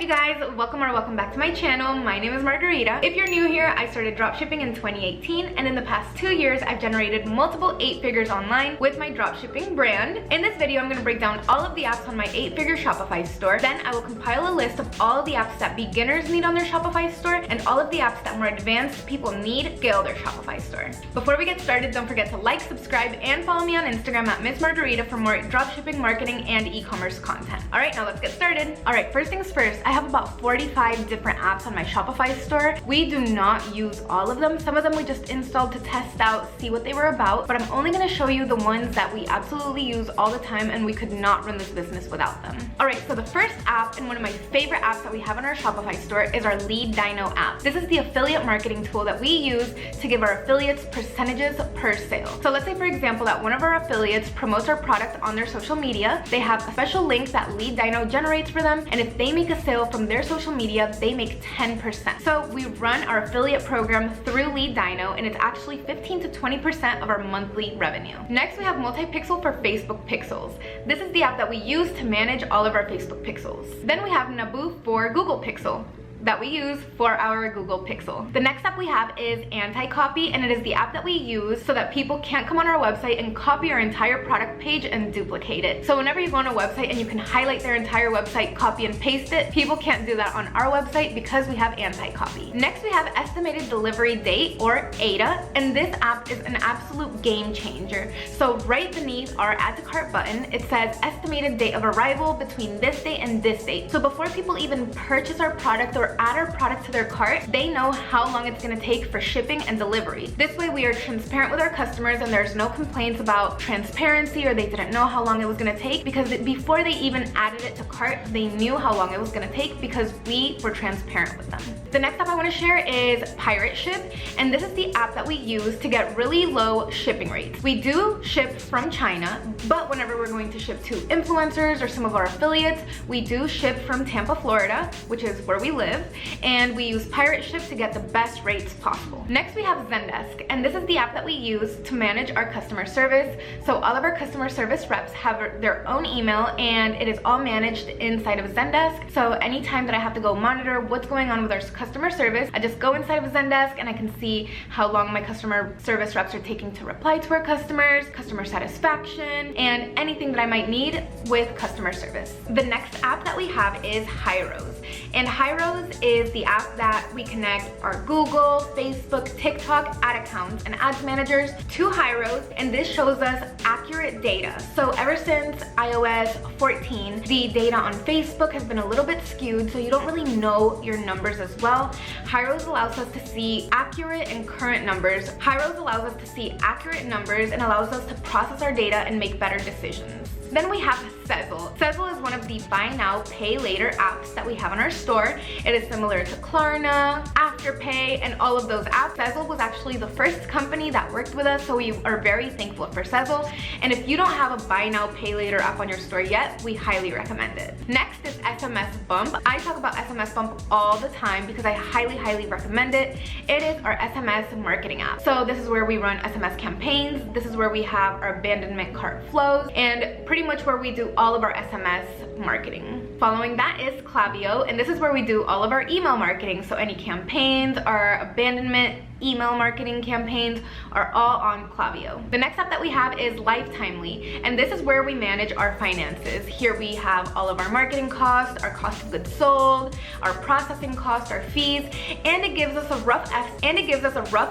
guys, welcome back to my channel. My name is Margarita. If you're new here, I started dropshipping in 2018, and in the past 2 years I've generated multiple 8 figures online with my dropshipping brand. In this video I'm going to break down all of the apps on my 8-figure Shopify store. Then I will compile a list of all of the apps that beginners need on their Shopify store and all of the apps that more advanced people need to scale their Shopify store. Before we get started, don't forget to like, subscribe, and follow me on Instagram at Miss Margarita for more dropshipping, marketing, and e-commerce content. Alright, now let's get started. Alright, first things first, I have about 45 different apps on my Shopify store. We do not use all of them. Some of them we just installed to test out, see what they were about, but I'm only going to show you the ones that we absolutely use all the time and we could not run this business without them. Alright, so the first app and one of my favorite apps that we have on our Shopify store is our Lead Dino app. This is the affiliate marketing tool that we use to give our affiliates percentages per sale. So let's say, for example, that one of our affiliates promotes our product on their social media. They have a special link that Lead Dino generates for them, and if they make a sale from their social media, they make 10%. So we run our affiliate program through Lead Dino, and it's actually 15 to 20% of our monthly revenue. Next, we have Multi-Pixel for Facebook Pixels. This is the app that we use to manage all of our Facebook pixels. Then we have Naboo for Google Pixel that we use for our Google Pixel. The next app we have is Anti-Copy, and it is the app that we use so that people can't come on our website and copy our entire product page and duplicate it. So whenever you go on a website and you can highlight their entire website, copy and paste it, people can't do that on our website because we have Anti-Copy. Next, we have Estimated Delivery Date, or ADA, and this app is an absolute game changer. So right beneath our Add to Cart button, it says Estimated Date of Arrival between this date and this date. So before people even purchase our product or add our product to their cart, they know how long it's going to take for shipping and delivery. This way we are transparent with our customers and there's no complaints about transparency or they didn't know how long it was going to take, because before they even added it to cart, they knew how long it was going to take because we were transparent with them. The next app I want to share is Pirate Ship, and this is the app that we use to get really low shipping rates. We do ship from China, but whenever we're going to ship to influencers or some of our affiliates, we do ship from Tampa, Florida, which is where we live, and we use Pirate Ship to get the best rates possible. Next, we have Zendesk, and this is the app that we use to manage our customer service. So all of our customer service reps have their own email, and it is all managed inside of Zendesk. So anytime that I have to go monitor what's going on with our customer service, I just go inside of Zendesk and I can see how long my customer service reps are taking to reply to our customers, customer satisfaction, and anything that I might need with customer service. The next app that we have is Hyros, and Hyros is the app that we connect our Google, Facebook, TikTok ad accounts and ads managers to Hyros, and this shows us accurate data. So ever since iOS 14, the data on Facebook has been a little bit skewed, so you don't really know your numbers as well. Hyros allows us to see accurate and current numbers. Hyros allows us to see accurate numbers and allows us to process our data and make better decisions. Then we have Sezzle. Sezzle is one of the buy now, pay later apps that we have on our store. It is similar to Klarna, Afterpay, and all of those apps. Sezzle was actually the first company that worked with us, so we are very thankful for Sezzle. And if you don't have a buy now, pay later app on your store yet, we highly recommend it. Next is SMS Bump. I talk about SMS Bump all the time because I highly recommend it. It is our SMS marketing app. So this is where we run SMS campaigns. This is where we have our abandonment cart flows, and pretty much where we do all of our SMS marketing. Following that is Klaviyo, and this is where we do all of our email marketing. So any campaigns, our abandonment email marketing campaigns are all on Klaviyo. The next app that we have is Lifetimely, and this is where we manage our finances. Here we have all of our marketing costs, our cost of goods sold, our processing costs, our fees, and it gives us a rough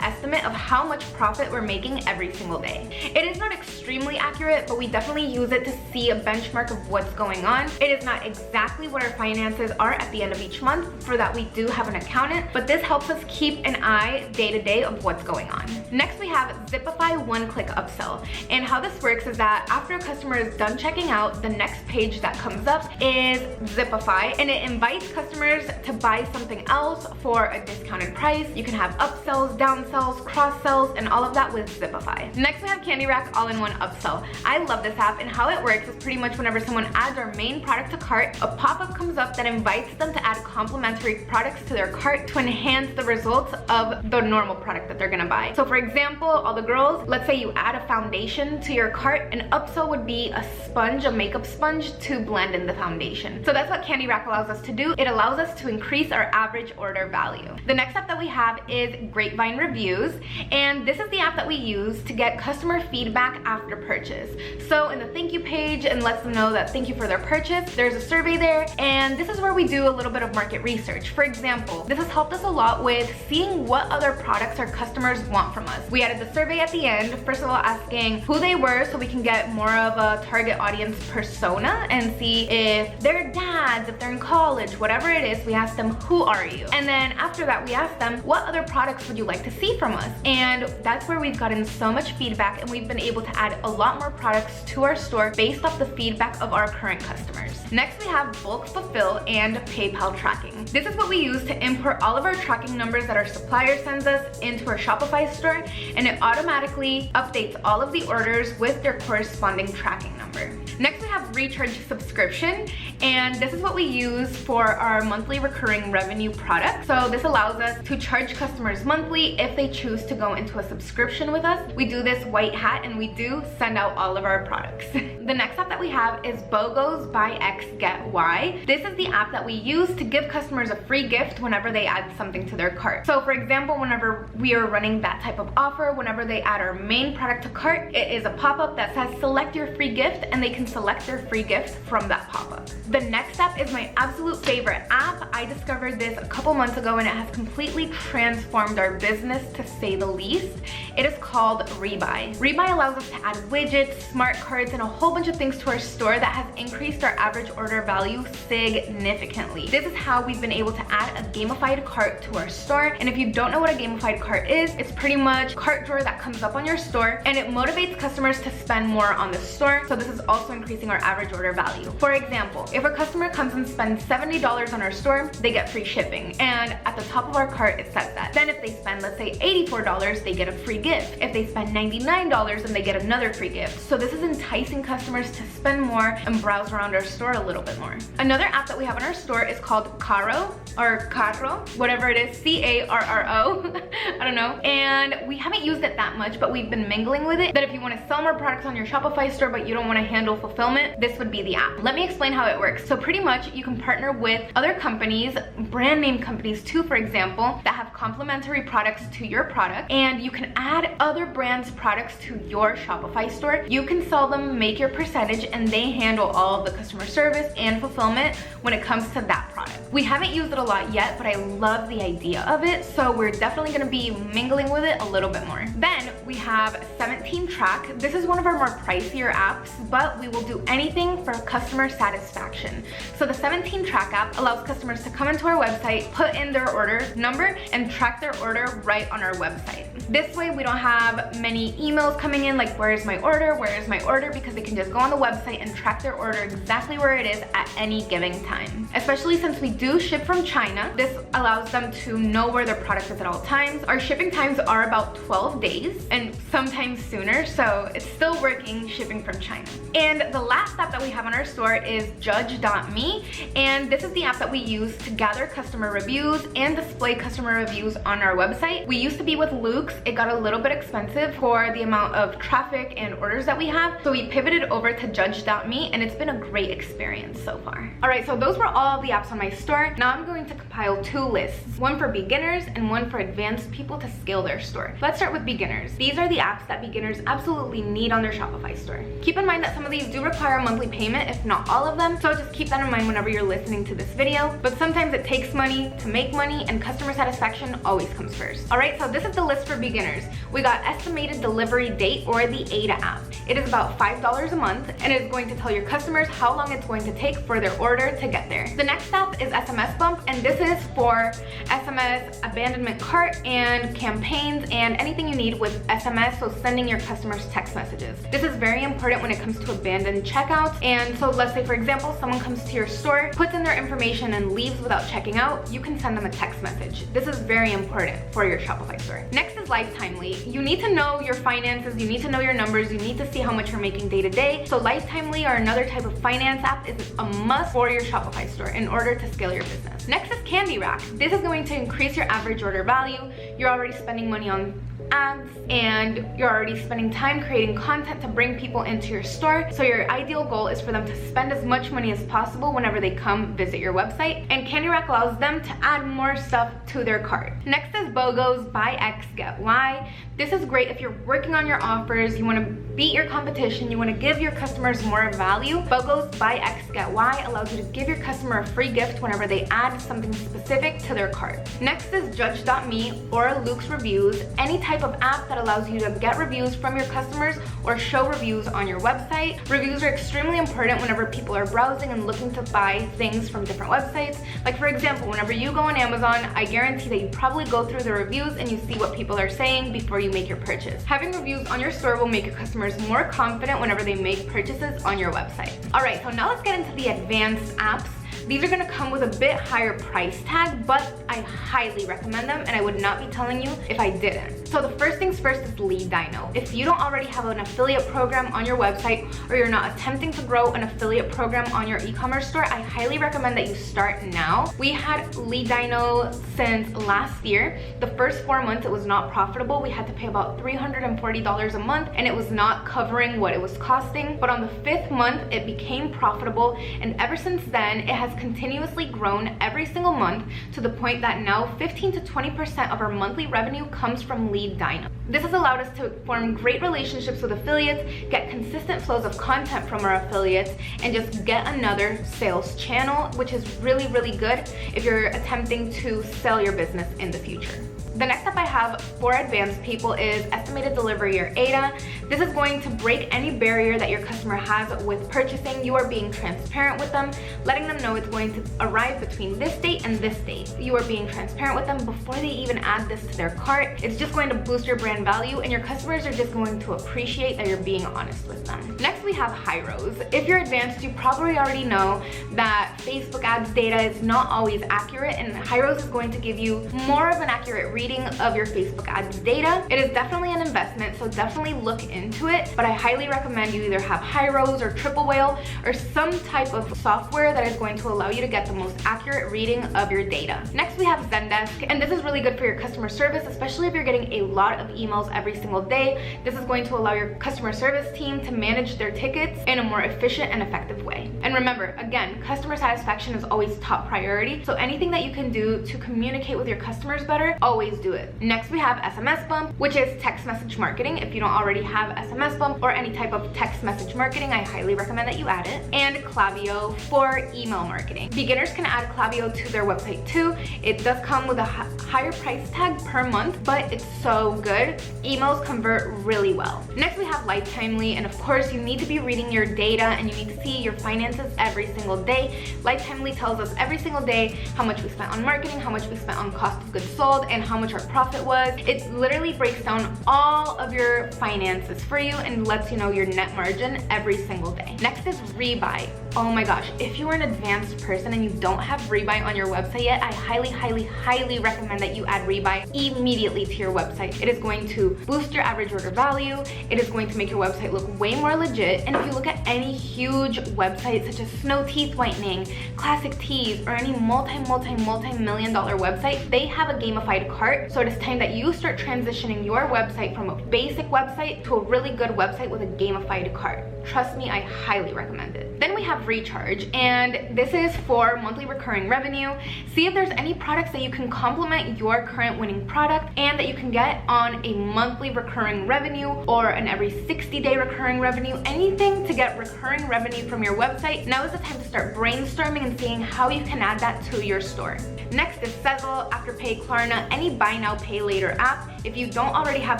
estimate of how much profit we're making every single day. It is not extremely accurate, but we definitely use it to see a benchmark of what's going on. It is not exactly what our finances are at the end of each month. For that, we do have an accountant, but this helps us keep an eye day to day of what's going on. Next, we have Zipify one-click upsell, and how this works is that after a customer is done checking out, the next page that comes up is Zipify, and it invites customers to buy something else for a discounted price. You can have upsells, downsells, cross-sells, and all of that with Zipify. Next, we have Candy Rack all-in-one upsell. I love this app, and how it works is pretty much whenever someone adds our main product to cart, a pop-up comes up that invites them to add complementary products to their cart to enhance the results of the normal normal product that they're gonna buy. So for example, all the girls, let's say you add a foundation to your cart, an upsell would be a sponge, a makeup sponge to blend in the foundation. So that's what Candy Rack allows us to do. It allows us to increase our average order value. The next app that we have is Grapevine Reviews, and this is the app that we use to get customer feedback after purchase. So in the thank you page, and lets them know that thank you for their purchase, there's a survey there, and this is where we do a little bit of market research. For example, this has helped us a lot with seeing what other products our customers want from us. We added the survey at the end, first of all asking who they were so we can get more of a target audience persona and see if they're dads, if they're in college, whatever it is, we ask them, who are you? And then after that, we ask them, what other products would you like to see from us? And that's where we've gotten so much feedback, and we've been able to add a lot more products to our store based off the feedback of our current customers. Next, we have bulk fulfill and PayPal tracking. This is what we use to import all of our tracking numbers that our supplier sends us into our Shopify store, and it automatically updates all of the orders with their corresponding tracking number. Next, we have recharge subscription, and this is what we use for our monthly recurring revenue product. So this allows us to charge customers monthly if they choose to go into a subscription with us. We do this white hat, and we do send out all of our products. The next app that we have is BOGOs Buy X Get Y. This is the app that we use to give customers a free gift whenever they add something to their cart. So for example, whenever we are running that type of offer, whenever they add our main product to cart, it is a pop-up that says select your free gift, and they can select their free gift from that pop-up. The next app is my absolute favorite app. I discovered this a couple months ago, and it has completely transformed our business, to say the least. It is called Rebuy. Rebuy allows us to add widgets, smart cards, and a whole bunch of things to our store that has increased our average order value significantly. This is how we've been able to add a gamified cart to our store. And if you don't know what a gamified cart is, it's pretty much a cart drawer that comes up on your store, and it motivates customers to spend more on the store. So this is also increasing our average order value. For example, if a customer comes and spends $70 on our store, they get free shipping. And at the top of our cart, it says that. Then if they spend, let's say $84, they get a free gift. If they spend $99, then they get another free gift. So this is enticing customers to spend more and browse around our store a little bit more. Another app that we have in our store is called Carro, or Carro, whatever it is, C-A-R-R-O, I don't know. And we haven't used it that much, but we've been mingling with it, that if you want to sell more products on your Shopify store, but you don't want to handle fulfillment, this would be the app. Let me explain how it works. So pretty much you can partner with other companies, brand name companies too, for example, that have complementary products to your product, and you can add other brands' products to your Shopify store. You can sell them, make your percentage, and they handle all of the customer service and fulfillment when it comes to that product. We haven't used it a lot yet, but I love the idea of it, so we're definitely going to be mingling with it a little bit more. Then we have 17 Track. This is one of our more pricier apps, but we will do anything for customer satisfaction. So the 17 Track app allows customers to come into our website, put in their order number, and track their order right on our website. This way we don't have many emails coming in like, where is my order, where is my order, because they can just go on the website and track their order exactly where it is at any given time. Especially since we do ship from China, this allows them to know where their product is at all times. Our shipping times are about 12 days and sometimes sooner, so it's still working shipping from China. And the last app that we have on our store is Judge.me, and this is the app that we use to gather customer reviews and display customer reviews on our website. We used to be with Luke's. It got a little bit expensive for the amount of traffic and orders that we have, so we pivoted over to Judge.me, and it's been a great experience so far. Alright, so those were all the apps on my store. Now I'm going to compile two lists, one for beginners and one for advanced people to scale their store. Let's start with beginners. These are the apps that beginners absolutely need on their Shopify store. Keep in mind that some of these do require a monthly payment, if not all of them, so just keep that in mind whenever you're listening to this video. But sometimes it takes money to make money, and customer satisfaction always comes first. Alright, so this is the list for beginners. We got estimated delivery date, or the ADA app. It is about $5 a month, and it is going to tell your customers how long it's going to take for their order to get there. The next app is SMS Bump, and this is for SMS abandonment cart and campaigns and anything you need with SMS, so sending your customers text messages. This is very important when it comes to abandoned checkouts. And so let's say, for example, someone comes to your store, puts in their information, and leaves without checking out, you can send them a text message. This is very important for your Shopify store. Next is Lifetimely. You need to know your finances, you need to know your numbers, you need to see how much you're making day to day. So Lifetimely, or another type of finance app, is a must for your Shopify store in order to scale your business. Next is Candy Rack. This is going to increase your average order value. You're already spending money on ads and you're already spending time creating content to bring people into your store. So your ideal goal is for them to spend as much money as possible whenever they come visit your website. And Candy Rack allows them to add more stuff to their cart. Next is BOGO's Buy X Get Y. This is great if you're working on your offers, you want to beat your competition, you want to give your customers more value. BOGO's Buy X Get Y allows you to give your customer a free gift whenever they add something specific to their cart. Next is Judge.me or Luke's Reviews, any type of app that allows you to get reviews from your customers or show reviews on your website. Reviews are extremely important whenever people are browsing and looking to buy things from different websites. Like for example, whenever you go on Amazon, I guarantee that you probably go through the reviews and you see what people are saying before you make your purchase. Having reviews on your store will make your customers more confident whenever they make purchases on your website. All right, so now let's get into the advanced apps. These are gonna come with a bit higher price tag, but I highly recommend them and I would not be telling you if I didn't. So the first things first is Lead Dino. If you don't already have an affiliate program on your website or you're not attempting to grow an affiliate program on your e-commerce store, I highly recommend that you start now. We had Lead Dino since last year. The first 4 months it was not profitable. We had to pay about $340 a month and it was not covering what it was costing. But on the 5th month, it became profitable, and ever since then, it has continuously grown every single month to the point that now 15 to 20% of our monthly revenue comes from Lead Dino. This has allowed us to form great relationships with affiliates, get consistent flows of content from our affiliates, and just get another sales channel, which is really, really good if you're attempting to sell your business in the future. The next step I have for advanced people is Estimated Delivery, or ADA. This is going to break any barrier that your customer has with purchasing. You are being transparent with them, letting them know it's going to arrive between this date and this date. You are being transparent with them before they even add this to their cart. It's just going to boost your brand value, and your customers are just going to appreciate that you're being honest with them. Next, we have Hyros. If you're advanced, you probably already know that Facebook ads data is not always accurate, and Hyros is going to give you more of an accurate reading of your Facebook ads data. It is definitely an investment, so definitely look into it, but I highly recommend you either have Hyros or Triple Whale or some type of software that is going to allow you to get the most accurate reading of your data. Next, we have Zendesk, and this is really good for your customer service, especially if you're getting a lot of emails every single day. This is going to allow your customer service team to manage their tickets in a more efficient and effective way. And remember, again, customer satisfaction is always top priority, so anything that you can do to communicate with your customers better, always do it. Next, we have SMS Bump, which is text message marketing. If you don't already have SMS Bump or any type of text message marketing, I highly recommend that you add it. And Klaviyo for email marketing. Beginners can add Klaviyo to their website too. It does come with a higher price tag per month, but it's so good. Emails convert really well. Next, we have Lifetimely, and of course, you need to be reading your data and you need to see your finances every single day. Lifetimely tells us every single day how much we spent on marketing, how much we spent on cost of goods sold, and how much our profit was. It literally breaks down all of your finances for you and lets you know your net margin every single day. Next is Rebuy. Oh my gosh, if you are an advanced person and you don't have Rebuy on your website yet, I highly recommend that you add Rebuy immediately to your website. It is going to boost your average order value. It is going to make your website look way more legit. And if you look at any huge websites such as Snow Teeth Whitening, Classic Tees, or any multi-million dollar website, they have a gamified cart. So it is time that you start transitioning your website from a basic website to a really good website with a gamified cart. Trust me, I highly recommend it. Then we have Recharge, and this is for monthly recurring revenue. See if there's any products that you can complement your current winning product and that you can get on a monthly recurring revenue or an every 60-day recurring revenue, anything to get recurring revenue from your website. Now is the time to start brainstorming and seeing how you can add that to your store. Next is Sezzle, Afterpay, Klarna, any buy now pay later app. If you don't already have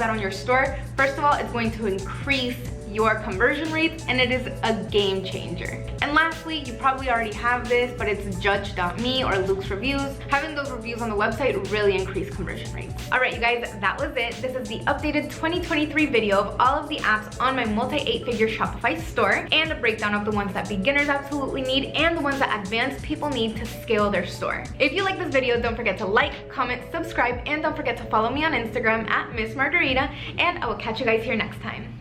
that on your store, first of all, it's going to increase your conversion rates, and it is a game changer. And lastly, you probably already have this, but it's judge.me or Luke's reviews. Having those reviews on the website really increase conversion rates. All right, you guys, that was it. This is the updated 2023 video of all of the apps on my multi-8-figure Shopify store, and a breakdown of the ones that beginners absolutely need and the ones that advanced people need to scale their store. If you like this video, don't forget to like, comment, subscribe, and don't forget to follow me on Instagram at Miss Margarita, and I will catch you guys here next time.